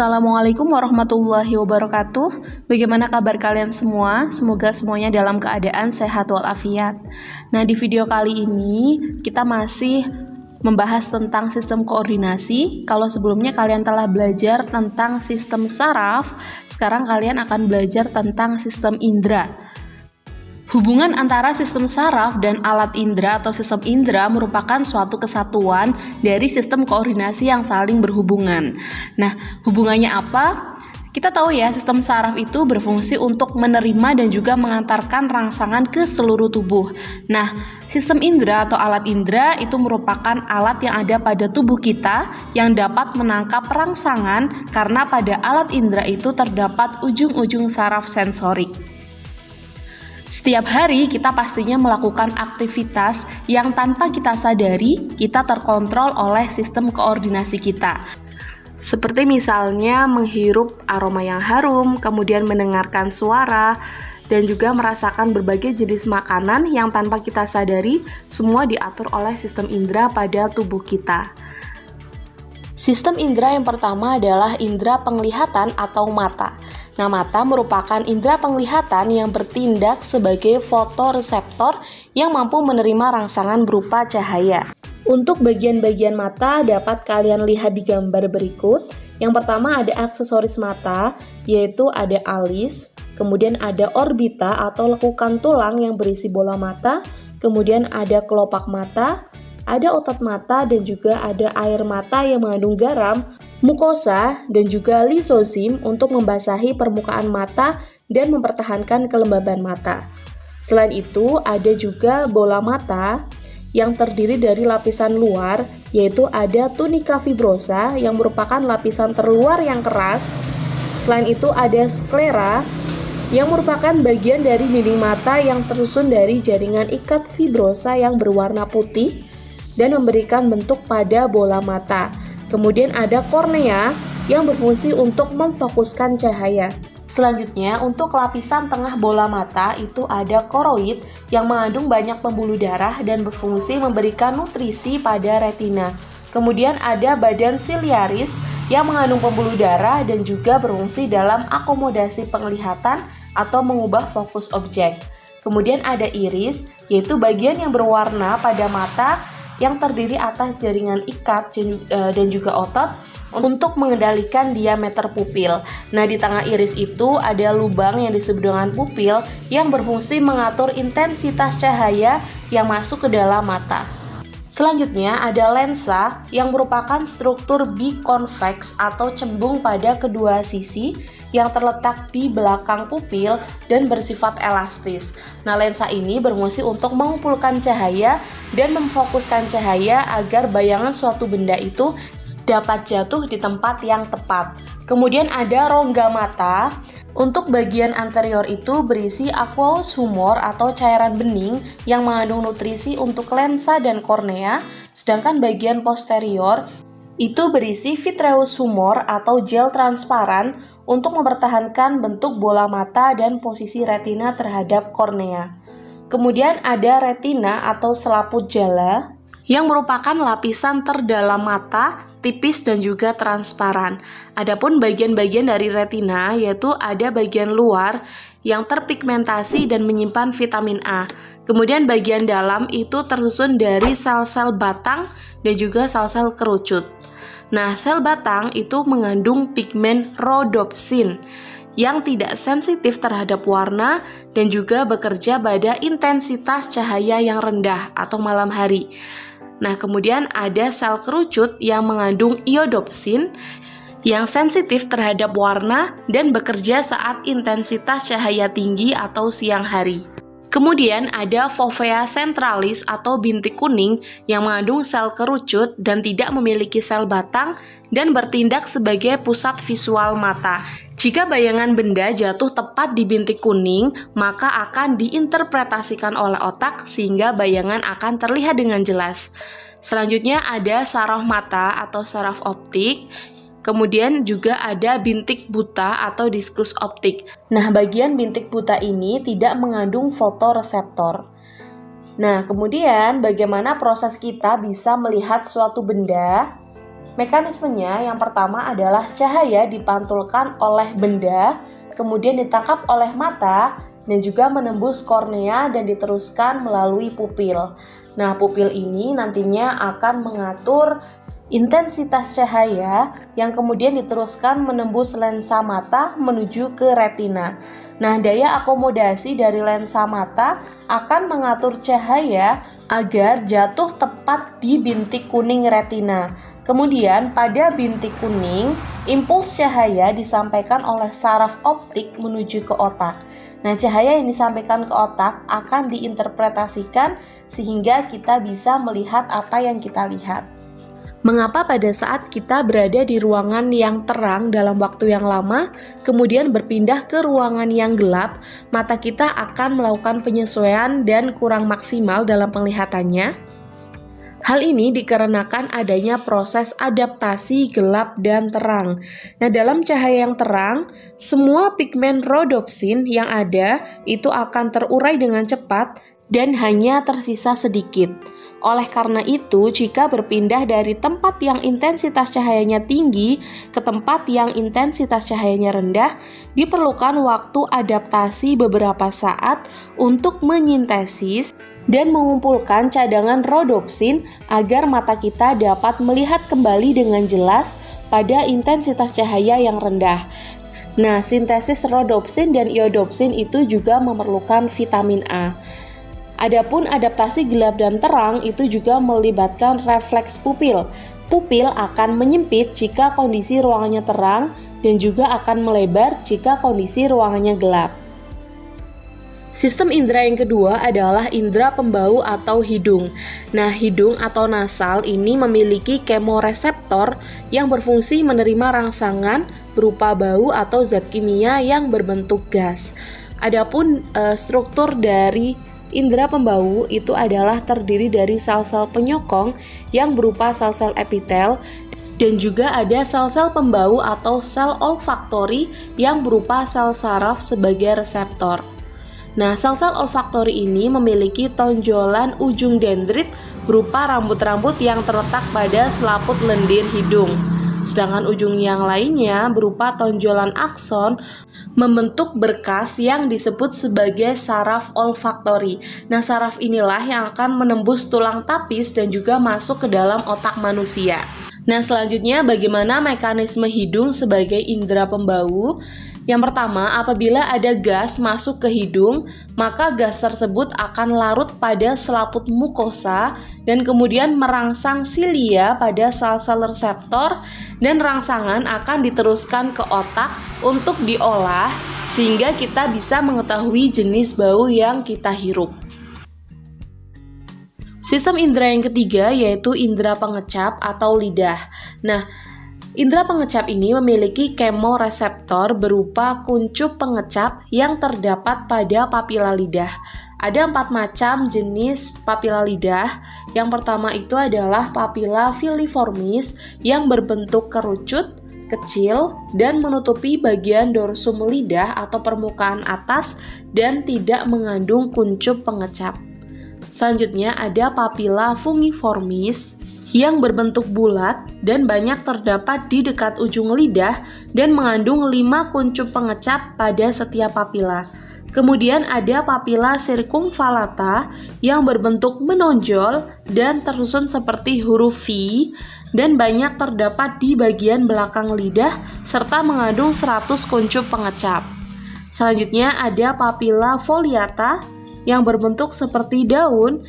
Assalamualaikum warahmatullahi wabarakatuh. Bagaimana kabar kalian semua? Semoga semuanya dalam keadaan sehat walafiat. Nah, di video kali ini kita masih membahas tentang sistem koordinasi. Kalau sebelumnya kalian telah belajar tentang sistem saraf, sekarang kalian akan belajar tentang sistem indera. Hubungan antara sistem saraf dan alat indera atau sistem indera merupakan suatu kesatuan dari sistem koordinasi yang saling berhubungan. Nah, hubungannya apa? Kita tahu ya, sistem saraf itu berfungsi untuk menerima dan juga mengantarkan rangsangan ke seluruh tubuh. Nah, sistem indera atau alat indera itu merupakan alat yang ada pada tubuh kita yang dapat menangkap rangsangan karena pada alat indera itu terdapat ujung-ujung saraf sensorik. Setiap hari kita pastinya melakukan aktivitas yang tanpa kita sadari kita terkontrol oleh sistem koordinasi kita. Seperti misalnya menghirup aroma yang harum, kemudian mendengarkan suara, dan juga merasakan berbagai jenis makanan yang tanpa kita sadari semua diatur oleh sistem indera pada tubuh kita. Sistem indera yang pertama adalah indera penglihatan atau mata. Nah, mata merupakan indera penglihatan yang bertindak sebagai fotoreseptor yang mampu menerima rangsangan berupa cahaya. Untuk bagian-bagian mata dapat kalian lihat di gambar berikut. Yang pertama ada aksesoris mata, yaitu ada alis, kemudian ada orbita atau lekukan tulang yang berisi bola mata, kemudian ada kelopak mata, ada otot mata, dan juga ada air mata yang mengandung garam, mukosa, dan juga lisosim untuk membasahi permukaan mata dan mempertahankan kelembaban mata. Selain itu, ada juga bola mata yang terdiri dari lapisan luar, yaitu ada tunika fibrosa yang merupakan lapisan terluar yang keras. Selain itu, ada sklera yang merupakan bagian dari dinding mata yang tersusun dari jaringan ikat fibrosa yang berwarna putih dan memberikan bentuk pada bola mata. Kemudian ada kornea yang berfungsi untuk memfokuskan cahaya. Selanjutnya, untuk lapisan tengah bola mata itu ada koroid yang mengandung banyak pembuluh darah dan berfungsi memberikan nutrisi pada retina. Kemudian ada badan siliaris yang mengandung pembuluh darah dan juga berfungsi dalam akomodasi penglihatan atau mengubah fokus objek. Kemudian ada iris, yaitu bagian yang berwarna pada mata yang terdiri atas jaringan ikat dan juga otot untuk mengendalikan diameter pupil. Nah, di tengah iris itu ada lubang yang disebut dengan pupil yang berfungsi mengatur intensitas cahaya yang masuk ke dalam mata. Selanjutnya ada lensa yang merupakan struktur bikonveks atau cembung pada kedua sisi yang terletak di belakang pupil dan bersifat elastis. Nah, lensa ini berfungsi untuk mengumpulkan cahaya dan memfokuskan cahaya agar bayangan suatu benda itu dapat jatuh di tempat yang tepat. Kemudian ada rongga mata. Untuk bagian anterior itu berisi aqueous humor atau cairan bening yang mengandung nutrisi untuk lensa dan kornea, sedangkan bagian posterior itu berisi vitreous humor atau gel transparan untuk mempertahankan bentuk bola mata dan posisi retina terhadap kornea. Kemudian ada retina atau selaput jala yang merupakan lapisan terdalam mata, tipis dan juga transparan. Adapun bagian-bagian dari retina yaitu ada bagian luar yang terpigmentasi dan menyimpan vitamin A. Kemudian bagian dalam itu tersusun dari sel-sel batang dan juga sel-sel kerucut. Nah, sel batang itu mengandung pigmen rhodopsin yang tidak sensitif terhadap warna dan juga bekerja pada intensitas cahaya yang rendah atau malam hari. Nah, kemudian ada sel kerucut yang mengandung iodopsin yang sensitif terhadap warna dan bekerja saat intensitas cahaya tinggi atau siang hari. Kemudian ada fovea centralis atau bintik kuning yang mengandung sel kerucut dan tidak memiliki sel batang dan bertindak sebagai pusat visual mata. Jika bayangan benda jatuh tepat di bintik kuning, maka akan diinterpretasikan oleh otak sehingga bayangan akan terlihat dengan jelas. Selanjutnya ada saraf mata atau saraf optik. Kemudian juga ada bintik buta atau diskus optik. Nah, bagian bintik buta ini tidak mengandung fotoreseptor. Nah, kemudian bagaimana proses kita bisa melihat suatu benda Mekanismenya yang pertama adalah cahaya dipantulkan oleh benda, kemudian ditangkap oleh mata, dan juga menembus kornea dan diteruskan melalui pupil. Nah, pupil ini nantinya akan mengatur intensitas cahaya yang kemudian diteruskan menembus lensa mata menuju ke retina. Nah, daya akomodasi dari lensa mata akan mengatur cahaya agar jatuh tepat di bintik kuning retina. Kemudian pada bintik kuning, impuls cahaya disampaikan oleh saraf optik menuju ke otak. Nah, cahaya yang disampaikan ke otak akan diinterpretasikan sehingga kita bisa melihat apa yang kita lihat. Mengapa pada saat kita berada di ruangan yang terang dalam waktu yang lama, kemudian berpindah ke ruangan yang gelap, mata kita akan melakukan penyesuaian dan kurang maksimal dalam penglihatannya? Hal ini dikarenakan adanya proses adaptasi gelap dan terang. Nah, dalam cahaya yang terang, semua pigmen rhodopsin yang ada itu akan terurai dengan cepat dan hanya tersisa sedikit. Oleh karena itu, jika berpindah dari tempat yang intensitas cahayanya tinggi ke tempat yang intensitas cahayanya rendah, diperlukan waktu adaptasi beberapa saat untuk menyintesis dan mengumpulkan cadangan rhodopsin agar mata kita dapat melihat kembali dengan jelas pada intensitas cahaya yang rendah. Nah, sintesis rhodopsin dan iodopsin itu juga memerlukan vitamin A. Adapun adaptasi gelap dan terang itu juga melibatkan refleks pupil. Pupil akan menyempit jika kondisi ruangannya terang dan juga akan melebar jika kondisi ruangannya gelap. Sistem indera yang kedua adalah indera pembau atau hidung. Nah, hidung atau nasal ini memiliki kemoreseptor yang berfungsi menerima rangsangan berupa bau atau zat kimia yang berbentuk gas. Adapun struktur dari indera pembau itu adalah terdiri dari sel-sel penyokong yang berupa sel-sel epitel dan juga ada sel-sel pembau atau sel olfaktori yang berupa sel saraf sebagai reseptor. Nah, sel-sel olfaktori ini memiliki tonjolan ujung dendrit berupa rambut-rambut yang terletak pada selaput lendir hidung. Sedangkan ujung yang lainnya berupa tonjolan akson membentuk berkas yang disebut sebagai saraf olfaktori. Nah, saraf inilah yang akan menembus tulang tapis dan juga masuk ke dalam otak manusia. Nah, selanjutnya bagaimana mekanisme hidung sebagai indera pembau? Yang pertama, apabila ada gas masuk ke hidung, maka gas tersebut akan larut pada selaput mukosa dan kemudian merangsang silia pada sel-sel reseptor dan rangsangan akan diteruskan ke otak untuk diolah sehingga kita bisa mengetahui jenis bau yang kita hirup. Sistem indera yang ketiga yaitu indera pengecap atau lidah. Nah, indera pengecap ini memiliki kemoreseptor berupa kuncup pengecap yang terdapat pada papila lidah. Ada 4 macam jenis papila lidah. Yang pertama itu adalah papila filiformis yang berbentuk kerucut, kecil, dan menutupi bagian dorsum lidah atau permukaan atas dan tidak mengandung kuncup pengecap. Selanjutnya ada papila fungiformis yang berbentuk bulat dan banyak terdapat di dekat ujung lidah dan mengandung 5 kuncup pengecap pada setiap papila. Kemudian ada papila circumvallata yang berbentuk menonjol dan tersusun seperti huruf V dan banyak terdapat di bagian belakang lidah serta mengandung 100 kuncup pengecap. Selanjutnya ada papila foliata yang berbentuk seperti daun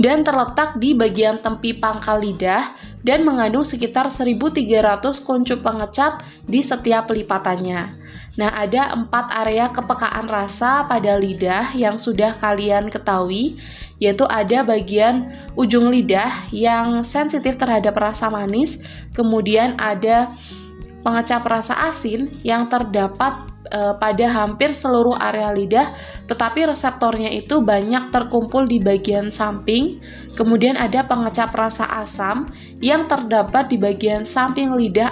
dan terletak di bagian tempi pangkal lidah dan mengandung sekitar 1.300 kuncup pengecap di setiap lipatannya. Nah, ada 4 area kepekaan rasa pada lidah yang sudah kalian ketahui, yaitu ada bagian ujung lidah yang sensitif terhadap rasa manis, kemudian ada pengecap rasa asin yang terdapat pada hampir seluruh area lidah, tetapi reseptornya itu banyak terkumpul di bagian samping. Kemudian ada pengecap rasa asam yang terdapat di bagian samping lidah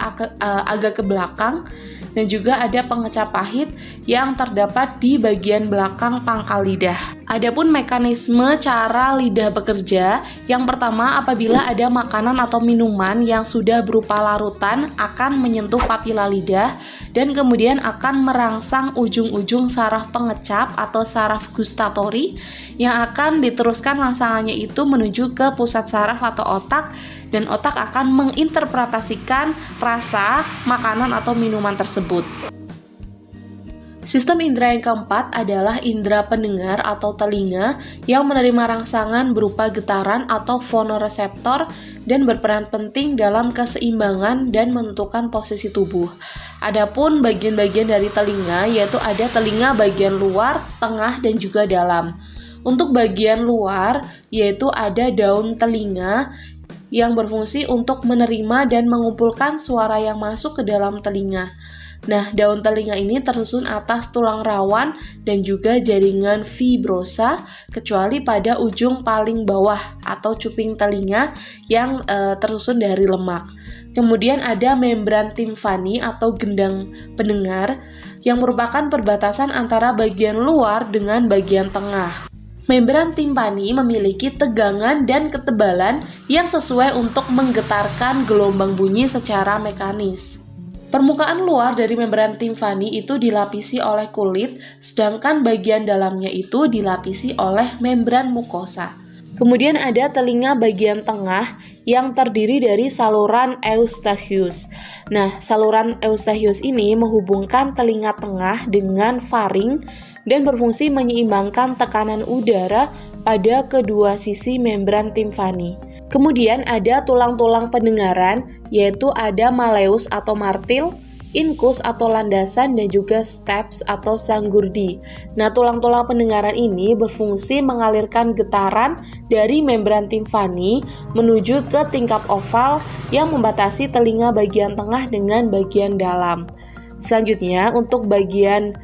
agak ke belakang, dan juga ada pengecap pahit yang terdapat di bagian belakang pangkal lidah. Adapun mekanisme cara lidah bekerja, yang pertama apabila ada makanan atau minuman yang sudah berupa larutan akan menyentuh papila lidah dan kemudian akan merangsang ujung-ujung saraf pengecap atau saraf gustatori yang akan diteruskan rangsangannya itu menuju ke pusat saraf atau otak, dan otak akan menginterpretasikan rasa makanan atau minuman tersebut. Sistem indera yang keempat adalah indera pendengar atau telinga yang menerima rangsangan berupa getaran atau fonoreseptor dan berperan penting dalam keseimbangan dan menentukan posisi tubuh. Adapun bagian-bagian dari telinga yaitu ada telinga bagian luar, tengah, dan juga dalam. Untuk bagian luar yaitu ada daun telinga yang berfungsi untuk menerima dan mengumpulkan suara yang masuk ke dalam telinga. Nah, daun telinga ini tersusun atas tulang rawan dan juga jaringan fibrosa, kecuali pada ujung paling bawah atau cuping telinga yang tersusun dari lemak. Kemudian ada membran timfani atau gendang pendengar yang merupakan perbatasan antara bagian luar dengan bagian tengah. Membran timpani memiliki tegangan dan ketebalan yang sesuai untuk menggetarkan gelombang bunyi secara mekanis. Permukaan luar dari membran timpani itu dilapisi oleh kulit, sedangkan bagian dalamnya itu dilapisi oleh membran mukosa. Kemudian ada telinga bagian tengah yang terdiri dari saluran eustachius. Nah, saluran eustachius ini menghubungkan telinga tengah dengan faring dan berfungsi menyeimbangkan tekanan udara pada kedua sisi membran timpani. Kemudian ada tulang-tulang pendengaran, yaitu ada malleus atau martil, incus atau landasan, dan juga steps atau sanggurdi. Nah, tulang-tulang pendengaran ini berfungsi mengalirkan getaran dari membran timpani menuju ke tingkap oval yang membatasi telinga bagian tengah dengan bagian dalam. Selanjutnya, untuk bagian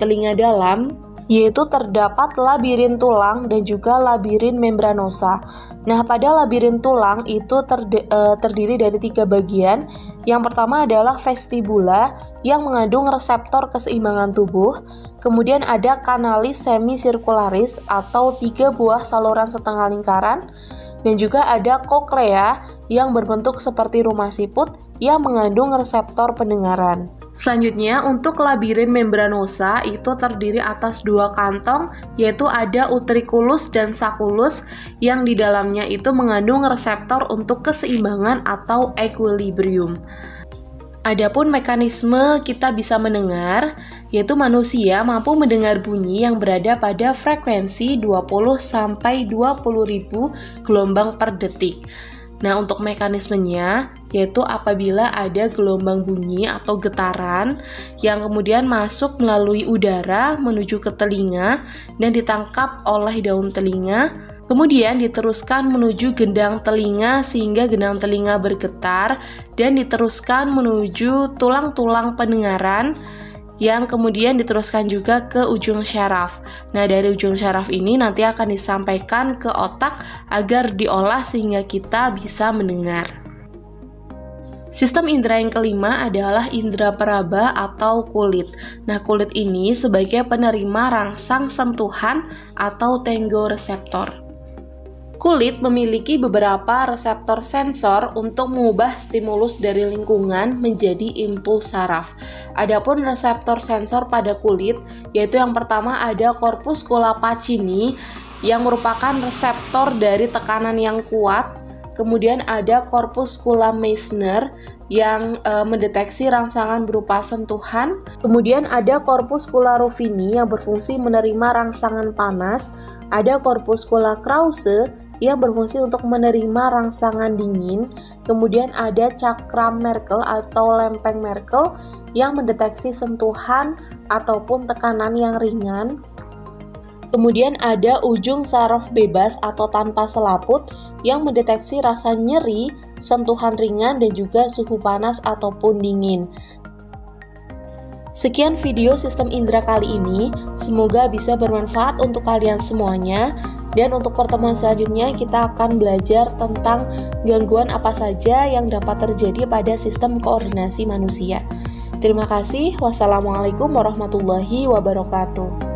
telinga dalam, yaitu terdapat labirin tulang dan juga labirin membranosa. Nah, pada labirin tulang itu terdiri dari 3 bagian. Yang pertama adalah vestibula yang mengandung reseptor keseimbangan tubuh. Kemudian ada kanalis semicircularis atau 3 buah saluran setengah lingkaran. Dan juga ada koklea yang berbentuk seperti rumah siput yang mengandung reseptor pendengaran. Selanjutnya, untuk labirin membranosa itu terdiri atas 2 kantong, yaitu ada utriculus dan sacculus yang di dalamnya itu mengandung reseptor untuk keseimbangan atau equilibrium. Adapun mekanisme kita bisa mendengar, yaitu manusia mampu mendengar bunyi yang berada pada frekuensi 20-20.000 gelombang per detik. Nah, untuk mekanismenya, yaitu apabila ada gelombang bunyi atau getaran yang kemudian masuk melalui udara menuju ke telinga dan ditangkap oleh daun telinga, kemudian diteruskan menuju gendang telinga sehingga gendang telinga bergetar dan diteruskan menuju tulang-tulang pendengaran yang kemudian diteruskan juga ke ujung syaraf. Nah, dari ujung syaraf ini nanti akan disampaikan ke otak agar diolah sehingga kita bisa mendengar. Sistem indera yang kelima adalah indera peraba atau kulit. Nah, kulit ini sebagai penerima rangsang sentuhan atau tengoreseptor. Kulit memiliki beberapa reseptor sensor untuk mengubah stimulus dari lingkungan menjadi impuls saraf. Adapun reseptor sensor pada kulit, yaitu yang pertama ada corpuscula Pacini yang merupakan reseptor dari tekanan yang kuat. Kemudian ada corpuscula Meissner yang mendeteksi rangsangan berupa sentuhan. Kemudian ada corpuscula Ruffini yang berfungsi menerima rangsangan panas. Ada corpuscula Krause yang berfungsi untuk menerima rangsangan dingin. Kemudian ada cakram Merkel atau lempeng Merkel yang mendeteksi sentuhan ataupun tekanan yang ringan. Kemudian ada ujung saraf bebas atau tanpa selaput yang mendeteksi rasa nyeri, sentuhan ringan, dan juga suhu panas ataupun dingin. Sekian video sistem indera kali ini, semoga bisa bermanfaat untuk kalian semuanya. Dan untuk pertemuan selanjutnya kita akan belajar tentang gangguan apa saja yang dapat terjadi pada sistem koordinasi manusia. Terima kasih. Wassalamualaikum warahmatullahi wabarakatuh.